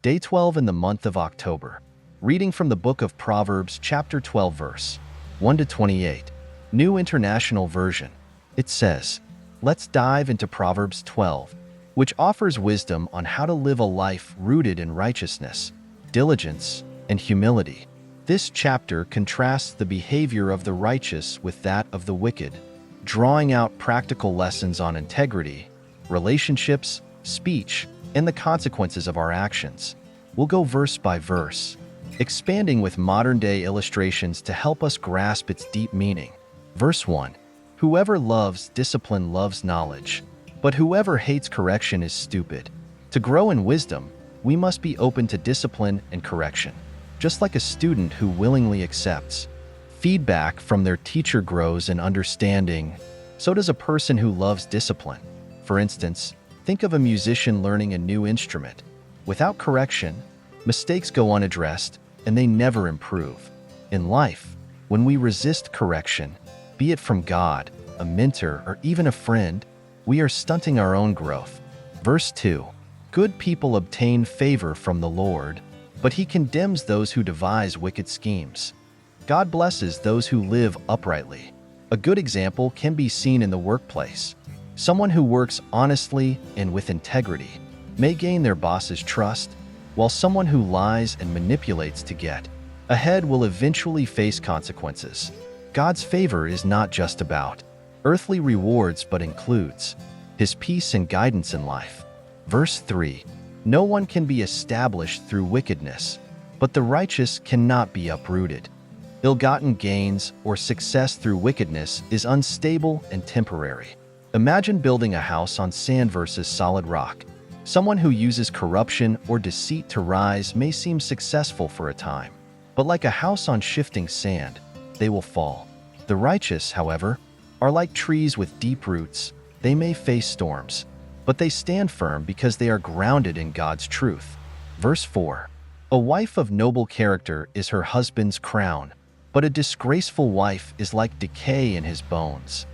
Day 12 in the month of October. Reading from the book of Proverbs, chapter 12, verse 1 to 28. New International Version. It says, let's dive into Proverbs 12, which offers wisdom on how to live a life rooted in righteousness, diligence, and humility. This chapter contrasts the behavior of the righteous with that of the wicked, drawing out practical lessons on integrity, relationships, speech, and the consequences of our actions. We'll go verse by verse, expanding with modern-day illustrations to help us grasp its deep meaning. Verse 1. Whoever loves discipline loves knowledge, but whoever hates correction is stupid. To grow in wisdom, we must be open to discipline and correction. Just like a student who willingly accepts feedback from their teacher grows in understanding, so does a person who loves discipline. For instance, think of a musician learning a new instrument. Without correction, mistakes go unaddressed and they never improve. In life, when we resist correction, be it from God, a mentor, or even a friend, we are stunting our own growth. Verse 2. Good people obtain favor from the Lord, but he condemns those who devise wicked schemes. God blesses those who live uprightly. A good example can be seen in the workplace. Someone who works honestly and with integrity may gain their boss's trust, while someone who lies and manipulates to get ahead will eventually face consequences. God's favor is not just about earthly rewards but includes his peace and guidance in life. Verse 3. No one can be established through wickedness, but the righteous cannot be uprooted. Ill-gotten gains or success through wickedness is unstable and temporary. Imagine building a house on sand versus solid rock. Someone who uses corruption or deceit to rise may seem successful for a time, but like a house on shifting sand, they will fall. The righteous, however, are like trees with deep roots. They may face storms, but they stand firm because they are grounded in God's truth. Verse 4. A wife of noble character is her husband's crown, but a disgraceful wife is like decay in his bones.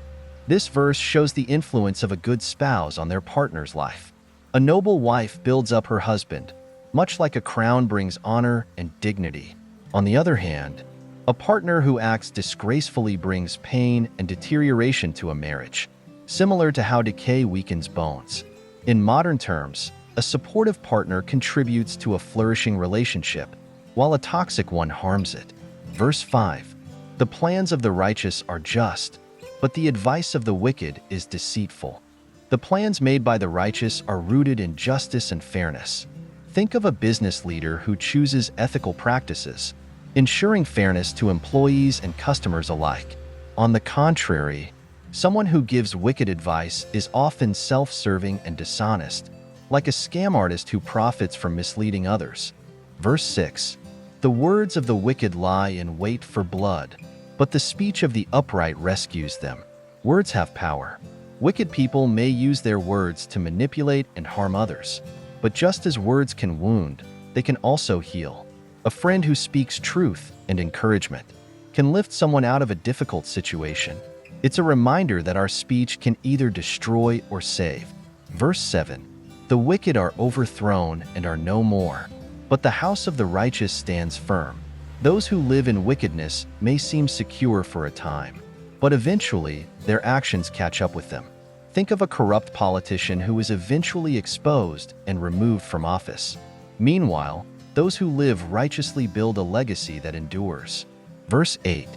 This verse shows the influence of a good spouse on their partner's life. A noble wife builds up her husband, much like a crown brings honor and dignity. On the other hand, a partner who acts disgracefully brings pain and deterioration to a marriage, similar to how decay weakens bones. In modern terms, a supportive partner contributes to a flourishing relationship, while a toxic one harms it. Verse 5. The plans of the righteous are just, but the advice of the wicked is deceitful. The plans made by the righteous are rooted in justice and fairness. Think of a business leader who chooses ethical practices, ensuring fairness to employees and customers alike. On the contrary, someone who gives wicked advice is often self-serving and dishonest, like a scam artist who profits from misleading others. Verse 6. The words of the wicked lie in wait for blood, but the speech of the upright rescues them. Words have power. Wicked people may use their words to manipulate and harm others, but just as words can wound, they can also heal. A friend who speaks truth and encouragement can lift someone out of a difficult situation. It's a reminder that our speech can either destroy or save. Verse 7. The wicked are overthrown and are no more, but the house of the righteous stands firm. Those who live in wickedness may seem secure for a time, but eventually their actions catch up with them. Think of a corrupt politician who is eventually exposed and removed from office. Meanwhile, those who live righteously build a legacy that endures. Verse 8.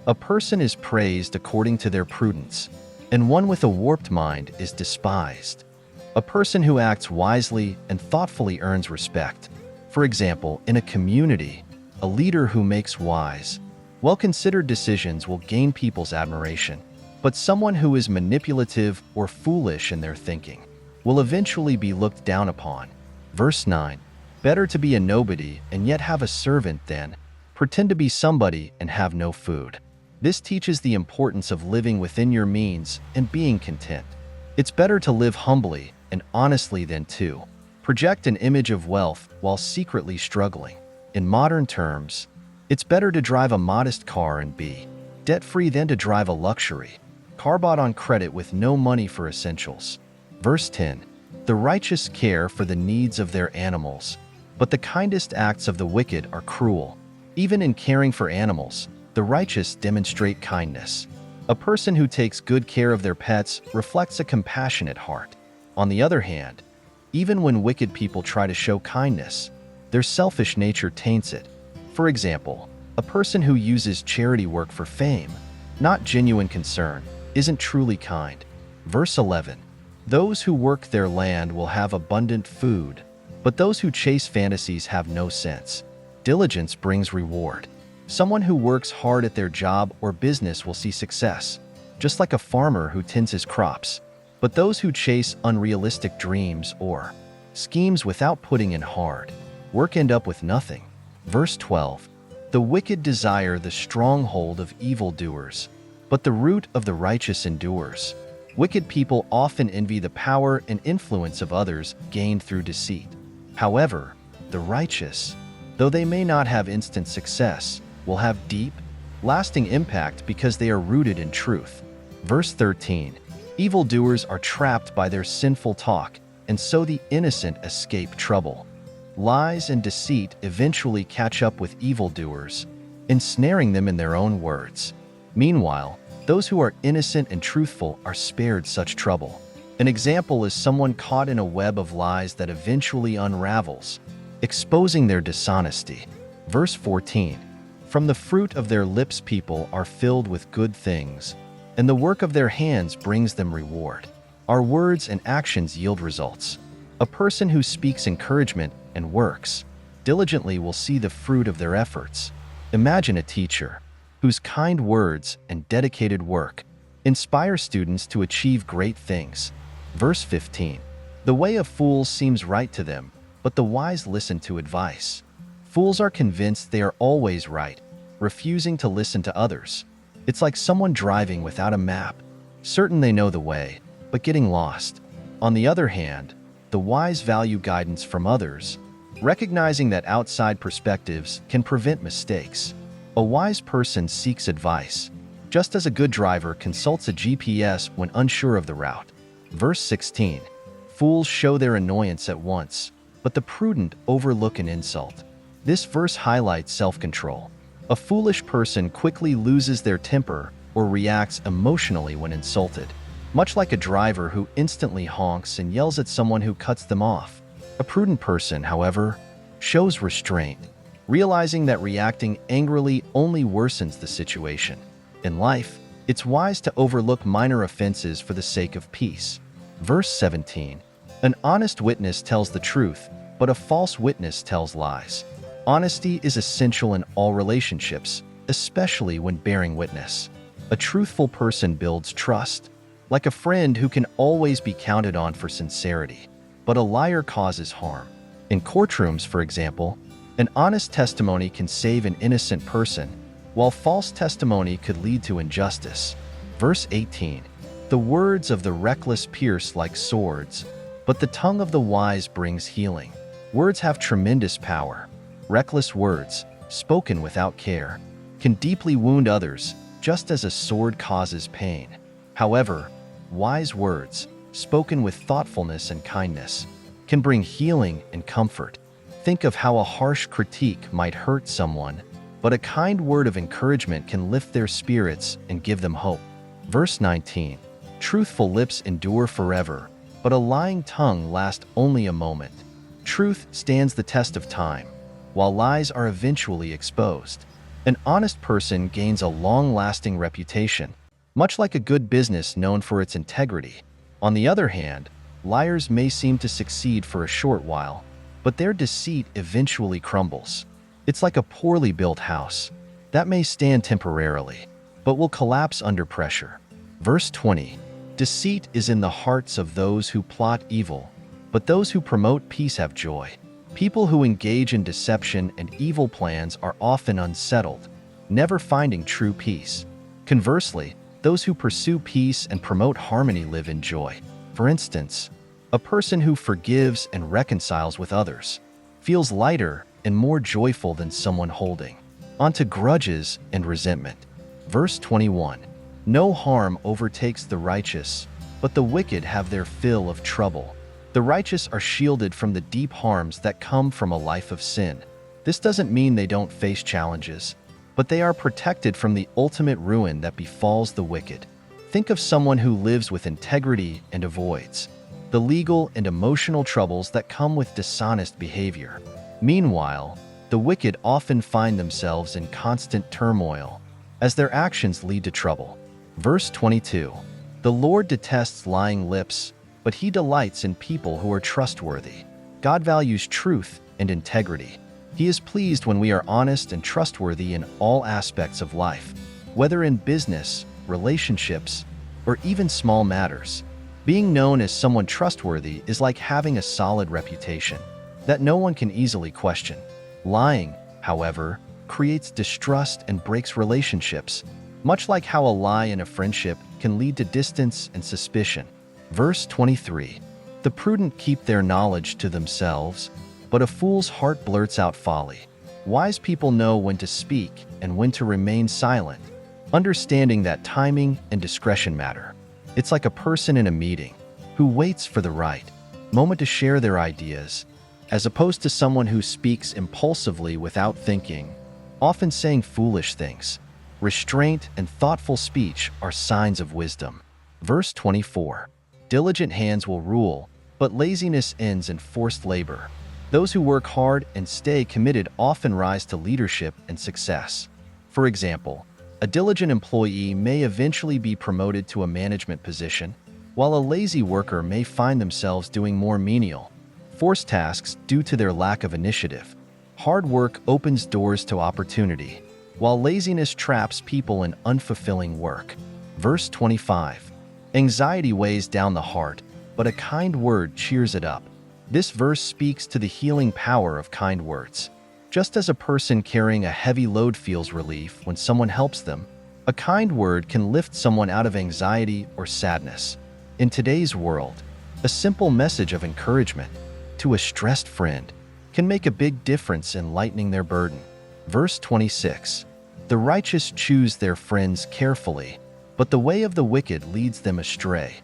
A person is praised according to their prudence, and one with a warped mind is despised. A person who acts wisely and thoughtfully earns respect. For example, in a community, a leader who makes wise, well-considered decisions will gain people's admiration, but someone who is manipulative or foolish in their thinking will eventually be looked down upon. Verse 9. Better to be a nobody and yet have a servant than pretend to be somebody and have no food. This teaches the importance of living within your means and being content. It's better to live humbly and honestly than to project an image of wealth while secretly struggling. In modern terms, it's better to drive a modest car and be debt-free than to drive a luxury car bought on credit with no money for essentials. Verse 10. The righteous care for the needs of their animals, But the kindest acts of the wicked are cruel. Even in caring for animals, the righteous demonstrate kindness. A person who takes good care of their pets reflects a compassionate heart. On the other hand, even when wicked people try to show kindness, their selfish nature taints it. For example, a person who uses charity work for fame, not genuine concern, isn't truly kind. Verse 11. Those who work their land will have abundant food, but those who chase fantasies have no sense. Diligence brings reward. Someone who works hard at their job or business will see success, just like a farmer who tends his crops. But those who chase unrealistic dreams or schemes without putting in hard work end up with nothing. Verse 12. The wicked desire the stronghold of evildoers, but the root of the righteous endures. Wicked people often envy the power and influence of others gained through deceit. However, the righteous, though they may not have instant success, will have deep, lasting impact because they are rooted in truth. Verse 13. Evildoers are trapped by their sinful talk, and so the innocent escape trouble. Lies and deceit eventually catch up with evildoers, ensnaring them in their own words. Meanwhile, those who are innocent and truthful are spared such trouble. An example is someone caught in a web of lies that eventually unravels, exposing their dishonesty. Verse 14. From the fruit of their lips people are filled with good things, and the work of their hands brings them reward. Our words and actions yield results. A person who speaks encouragement and works diligently will see the fruit of their efforts. Imagine a teacher whose kind words and dedicated work inspire students to achieve great things. Verse 15. The way of fools seems right to them, but the wise listen to advice. Fools are convinced they are always right, refusing to listen to others. It's like someone driving without a map, certain they know the way, but getting lost. On the other hand, the wise value guidance from others, recognizing that outside perspectives can prevent mistakes. A wise person seeks advice, just as a good driver consults a GPS when unsure of the route. Verse 16. Fools show their annoyance at once, but the prudent overlook an insult. This verse highlights self-control. A foolish person quickly loses their temper or reacts emotionally when insulted, much like a driver who instantly honks and yells at someone who cuts them off. A prudent person, however, shows restraint, realizing that reacting angrily only worsens the situation. In life, it's wise to overlook minor offenses for the sake of peace. Verse 17. An honest witness tells the truth, but a false witness tells lies. Honesty is essential in all relationships, especially when bearing witness. A truthful person builds trust, like a friend who can always be counted on for sincerity. But a liar causes harm. In courtrooms, for example, an honest testimony can save an innocent person, while false testimony could lead to injustice. Verse 18. The words of the reckless pierce like swords, but the tongue of the wise brings healing. Words have tremendous power. Reckless words, spoken without care, can deeply wound others, just as a sword causes pain. However, wise words, spoken with thoughtfulness and kindness, can bring healing and comfort. Think of how a harsh critique might hurt someone, but a kind word of encouragement can lift their spirits and give them hope. Verse 19. Truthful lips endure forever, but a lying tongue lasts only a moment. Truth stands the test of time, while lies are eventually exposed. An honest person gains a long-lasting reputation, much like a good business known for its integrity. On the other hand, liars may seem to succeed for a short while, but their deceit eventually crumbles. It's like a poorly built house that may stand temporarily, but will collapse under pressure. Verse 20. Deceit is in the hearts of those who plot evil, but those who promote peace have joy. People who engage in deception and evil plans are often unsettled, never finding true peace. Conversely, those who pursue peace and promote harmony live in joy. For instance, a person who forgives and reconciles with others feels lighter and more joyful than someone holding onto grudges and resentment. Verse 21. No harm overtakes the righteous, but the wicked have their fill of trouble. The The righteous are shielded from the deep harms that come from a life of sin. This doesn't mean they don't face challenges, but they are protected from the ultimate ruin that befalls the wicked. Think of someone who lives with integrity and avoids the legal and emotional troubles that come with dishonest behavior. Meanwhile, the wicked often find themselves in constant turmoil as their actions lead to trouble. Verse 22. The Lord detests lying lips, but he delights in people who are trustworthy. God values truth and integrity. He is pleased when we are honest and trustworthy in all aspects of life, whether in business, relationships, or even small matters. Being known as someone trustworthy is like having a solid reputation that no one can easily question. Lying, however, creates distrust and breaks relationships, much like how a lie in a friendship can lead to distance and suspicion. Verse 23. The prudent keep their knowledge to themselves, but a fool's heart blurts out folly. Wise people know when to speak and when to remain silent, understanding that timing and discretion matter. It's like a person in a meeting who waits for the right moment to share their ideas, as opposed to someone who speaks impulsively without thinking, often saying foolish things. Restraint and thoughtful speech are signs of wisdom. Verse 24. Diligent hands will rule, but laziness ends in forced labor. Those who work hard and stay committed often rise to leadership and success. For example, a diligent employee may eventually be promoted to a management position, while a lazy worker may find themselves doing more menial, forced tasks due to their lack of initiative. Hard work opens doors to opportunity, while laziness traps people in unfulfilling work. Verse 25. Anxiety weighs down the heart, but a kind word cheers it up. This verse speaks to the healing power of kind words. Just as a person carrying a heavy load feels relief when someone helps them, a kind word can lift someone out of anxiety or sadness. In today's world, a simple message of encouragement to a stressed friend can make a big difference in lightening their burden. Verse 26. The righteous choose their friends carefully, but the way of the wicked leads them astray.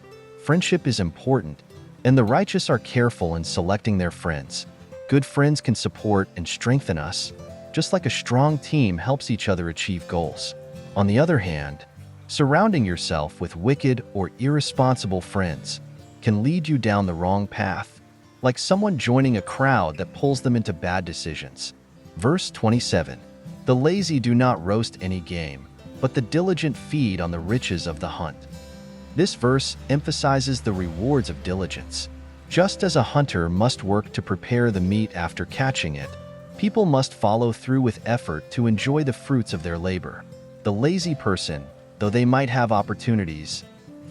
Friendship is important, and the righteous are careful in selecting their friends. Good friends can support and strengthen us, just like a strong team helps each other achieve goals. On the other hand, surrounding yourself with wicked or irresponsible friends can lead you down the wrong path, like someone joining a crowd that pulls them into bad decisions. Verse 27. The lazy do not roast any game, but the diligent feed on the riches of the hunt. This verse emphasizes the rewards of diligence. Just as a hunter must work to prepare the meat after catching it, people must follow through with effort to enjoy the fruits of their labor. The lazy person, though they might have opportunities,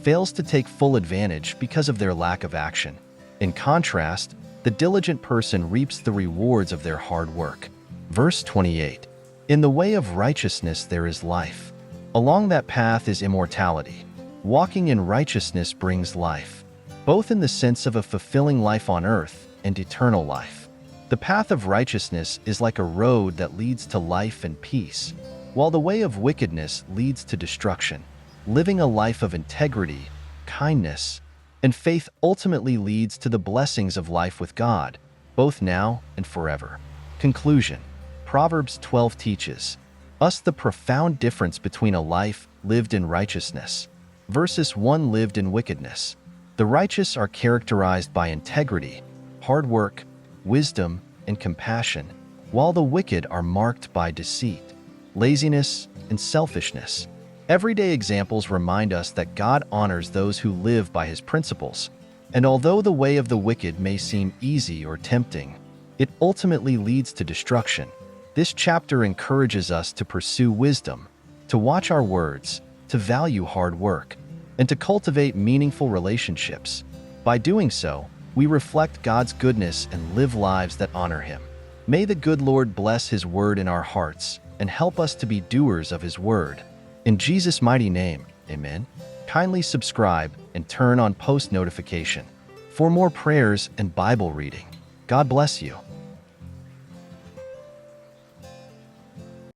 fails to take full advantage because of their lack of action. In contrast, the diligent person reaps the rewards of their hard work. Verse 28. In the way of righteousness there is life. Along that path is immortality. Walking in righteousness brings life, both in the sense of a fulfilling life on earth and eternal life. The path of righteousness is like a road that leads to life and peace, while the way of wickedness leads to destruction. Living a life of integrity, kindness, and faith ultimately leads to the blessings of life with God, both now and forever. Conclusion. Proverbs 12 teaches us the profound difference between a life lived in righteousness versus one lived in wickedness. The righteous are characterized by integrity, hard work, wisdom, and compassion, while the wicked are marked by deceit, laziness, and selfishness. Everyday examples remind us that God honors those who live by his principles, and although the way of the wicked may seem easy or tempting, it ultimately leads to destruction. This chapter encourages us to pursue wisdom, to watch our words, to value hard work, and to cultivate meaningful relationships. By doing so, we reflect God's goodness and live lives that honor him. May the good Lord bless his word in our hearts and help us to be doers of his word. In Jesus' mighty name, amen. Kindly subscribe and turn on post notification for more prayers and Bible reading. God bless you.